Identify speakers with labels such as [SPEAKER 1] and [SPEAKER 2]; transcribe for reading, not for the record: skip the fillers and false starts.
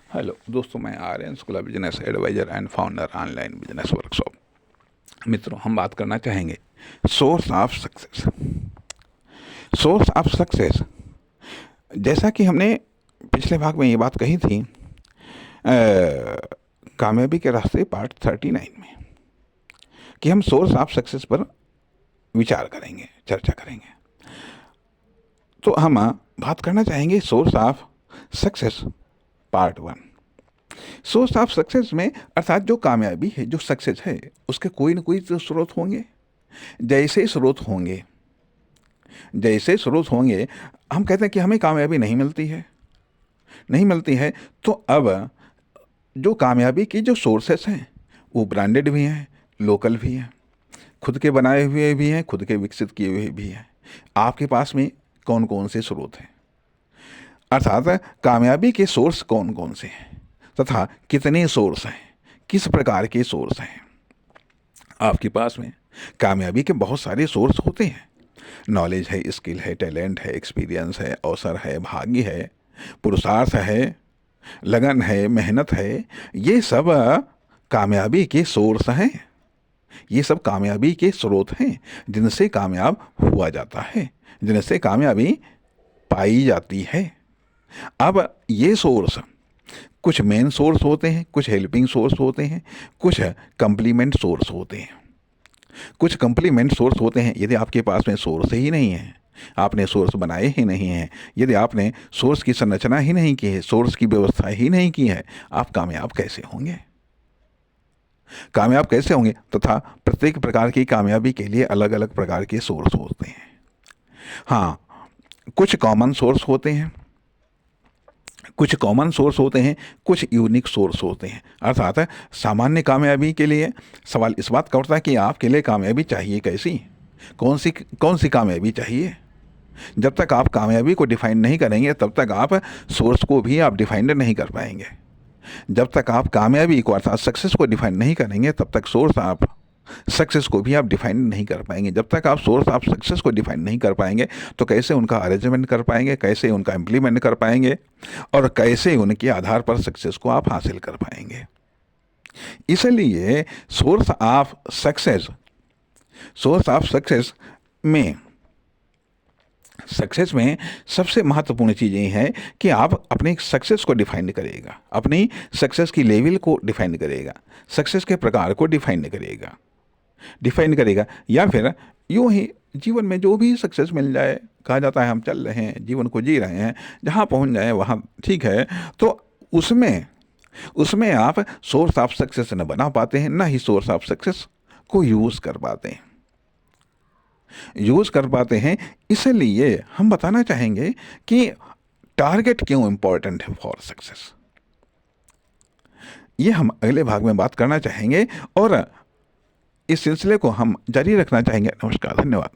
[SPEAKER 1] Hello दोस्तों, मैं Aryan Shukla, business advisor and founder online business workshop. मित्रों, हम बात करना चाहेंगे source of success. Source of success, जैसा कि हमने पिछले भाग में ये बात कही थी कामयाबी के रास्ते पार्ट 39 में, कि हम सोर्स ऑफ सक्सेस पर विचार करेंगे, चर्चा करेंगे। तो हम बात करना चाहेंगे source of success part 1। Source of success में अर्थात जो कामयाबी है, जो सक्सेस है, उसके कोई ना कोई तो स्रोत होंगे। जैसे स्रोत होंगे हम कहते हैं कि हमें कामयाबी नहीं मिलती है। तो अब जो कामयाबी की जो सोर्सेस हैं वो ब्रांडेड भी हैं, लोकल भी हैं, खुद के बनाए हुए भी हैं, खुद के विकसित किए हुए भी हैं। आपके पास में कौन कौन से स्रोत हैं, अर्थात कामयाबी के सोर्स कौन कौन से हैं तथा कितने सोर्स हैं, किस प्रकार के सोर्स हैं। आपके पास में कामयाबी के बहुत सारे सोर्स होते हैं। नॉलेज है, स्किल है, टैलेंट है, एक्सपीरियंस है, अवसर है, भाग्य है, पुरुषार्थ है, लगन है, मेहनत है। ये सब कामयाबी के सोर्स हैं। ये सब कामयाबी के स्रोत हैं जिनसे कामयाब हुआ जाता है, जिनसे कामयाबी पाई जाती है। अब ये सोर्स कुछ मेन सोर्स होते हैं, कुछ हेल्पिंग सोर्स होते हैं, कुछ कंप्लीमेंट सोर्स होते हैं। कुछ कंप्लीमेंट सोर्स होते हैं यदि आपके पास में सोर्स ही नहीं है, आपने सोर्स बनाए ही नहीं हैं, यदि आपने सोर्स की संरचना ही नहीं की है, सोर्स की व्यवस्था ही नहीं की है, आप कामयाब कैसे होंगे? तथा प्रत्येक प्रकार की कामयाबी के लिए अलग अलग प्रकार के सोर्स होते हैं। हाँ, कुछ कॉमन सोर्स होते हैं, कुछ यूनिक सोर्स होते हैं। अर्थात सामान्य कामयाबी के लिए सवाल इस बात का उठता है कि आपके लिए कामयाबी चाहिए कैसी, कौन सी कामयाबी चाहिए। जब तक आप कामयाबी को डिफाइन नहीं करेंगे तब तक आप सोर्स को भी आप डिफाइंड नहीं कर पाएंगे। जब तक आप कामयाबी को अर्थात सक्सेस को डिफाइन नहीं करेंगे तब तक सोर्स आप सक्सेस को भी आप डिफाइन नहीं कर पाएंगे। जब तक आप सोर्स ऑफ सक्सेस को डिफाइन नहीं कर पाएंगे तो कैसे उनका अरेंजमेंट कर पाएंगे, कैसे उनका इम्प्लीमेंट कर पाएंगे और कैसे उनके आधार पर सक्सेस को आप हासिल कर पाएंगे। इसलिए सोर्स ऑफ सक्सेस में सबसे महत्वपूर्ण चीज़ ये है कि आप अपनी सक्सेस को डिफाइन करेगा, अपनी सक्सेस की लेवल को डिफाइन करेगा, सक्सेस के प्रकार को डिफाइन करेगा। या फिर यूं ही जीवन में जो भी सक्सेस मिल जाए, कहा जाता है हम चल रहे हैं, जीवन को जी रहे हैं, जहाँ पहुँच जाए वहाँ ठीक है। तो उसमें आप सोर्स ऑफ सक्सेस न बना पाते हैं, ना ही सोर्स ऑफ सक्सेस को यूज़ कर पाते हैं। इसलिए हम बताना चाहेंगे कि टारगेट क्यों इंपॉर्टेंट है फॉर सक्सेस। ये हम अगले भाग में बात करना चाहेंगे और इस सिलसिले को हम जारी रखना चाहेंगे। नमस्कार, धन्यवाद।